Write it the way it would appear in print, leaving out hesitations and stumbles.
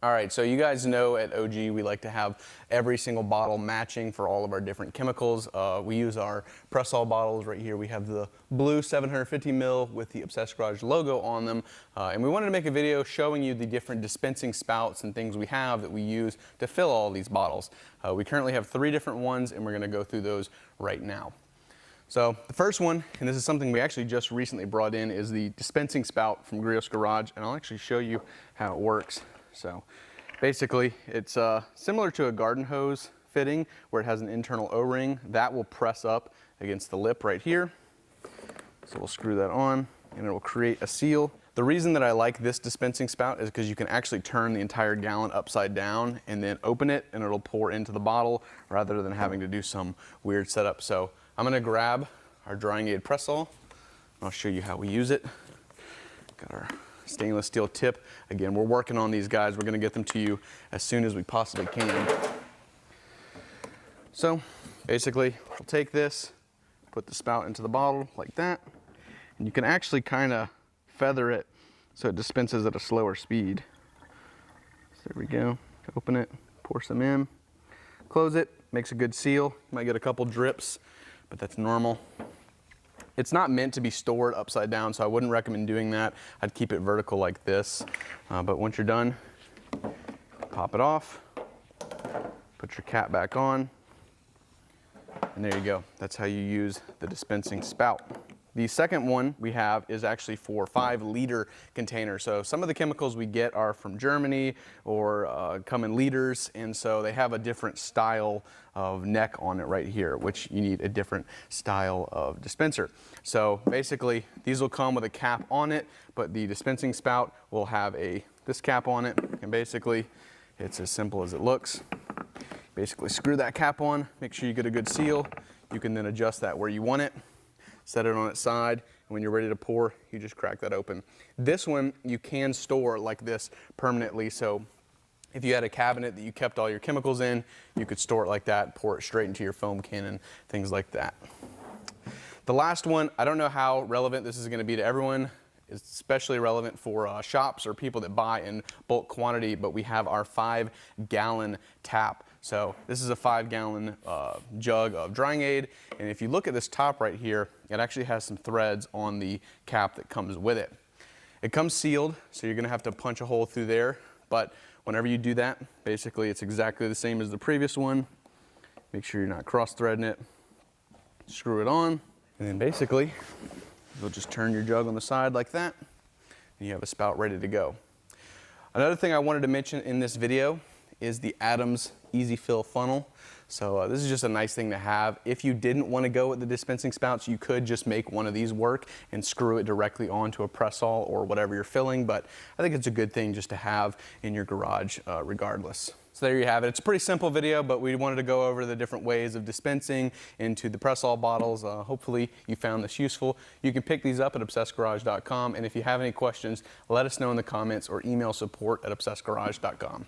All right, so you guys know at OG we like to have every single bottle matching for all of our different chemicals. We use our Pressol bottles right here. We have the blue 750 ml with the Obsessed Garage logo on them. And we wanted to make a video showing you the different dispensing spouts and things we have that we use to fill all these bottles. We currently have 3 different ones and we're gonna go through those right now. So the first one, and this is something we actually just recently brought in, is the dispensing spout from Griot's Garage, and I'll actually show you how it works. So basically it's similar to a garden hose fitting where it has an internal O-ring that will press up against the lip right here. So we'll screw that on and it will create a seal. The reason that I like this dispensing spout is because you can actually turn the entire gallon upside down and then open it and it'll pour into the bottle rather than having to do some weird setup. So I'm gonna grab our drying aid Pressol and I'll show you how we use it. Got our stainless steel tip. Again, we're working on these guys. We're gonna get them to you as soon as we possibly can. So basically we'll take this, put the spout into the bottle like that, and you can actually kind of feather it so it dispenses at a slower speed. So there we go. Open it, pour some in, close it, makes a good seal. You might get a couple drips, but that's normal. It's not meant to be stored upside down, so I wouldn't recommend doing that. I'd keep it vertical like this. But once you're done, pop it off, put your cap back on, and there you go. That's how you use the dispensing spout. The second one we have is actually for 5-liter containers. So some of the chemicals we get are from Germany or come in liters, and so they have a different style of neck on it right here, which you need a different style of dispenser. So basically these will come with a cap on it, but the dispensing spout will have this cap on it, and basically it's as simple as it looks. Basically screw that cap on, make sure you get a good seal. You can then adjust that where you want it. Set it on its side, and when you're ready to pour, you just crack that open. This one you can store like this permanently, so if you had a cabinet that you kept all your chemicals in, you could store it like that, pour it straight into your foam can and things like that. The last one, I don't know how relevant this is going to be to everyone. It's especially relevant for shops or people that buy in bulk quantity, but we have our 5-gallon tap. So this is a 5-gallon jug of drying aid, and if you look at this top right here, it actually has some threads on the cap that comes with it. It comes sealed, so you're gonna have to punch a hole through there, but whenever you do that, basically it's exactly the same as the previous one. Make sure you're not cross-threading it. Screw it on, and then basically you'll just turn your jug on the side like that, and you have a spout ready to go. Another thing I wanted to mention in this video is the Adams Easy Fill funnel. So this is just a nice thing to have. If you didn't want to go with the dispensing spouts, you could just make one of these work and screw it directly onto a Pressol or whatever you're filling, but I think it's a good thing just to have in your garage regardless. So there you have it. It's a pretty simple video, but we wanted to go over the different ways of dispensing into the Pressol bottles. Hopefully you found this useful. You can pick these up at obsessedgarage.com, and if you have any questions, let us know in the comments or email support@obsessedgarage.com.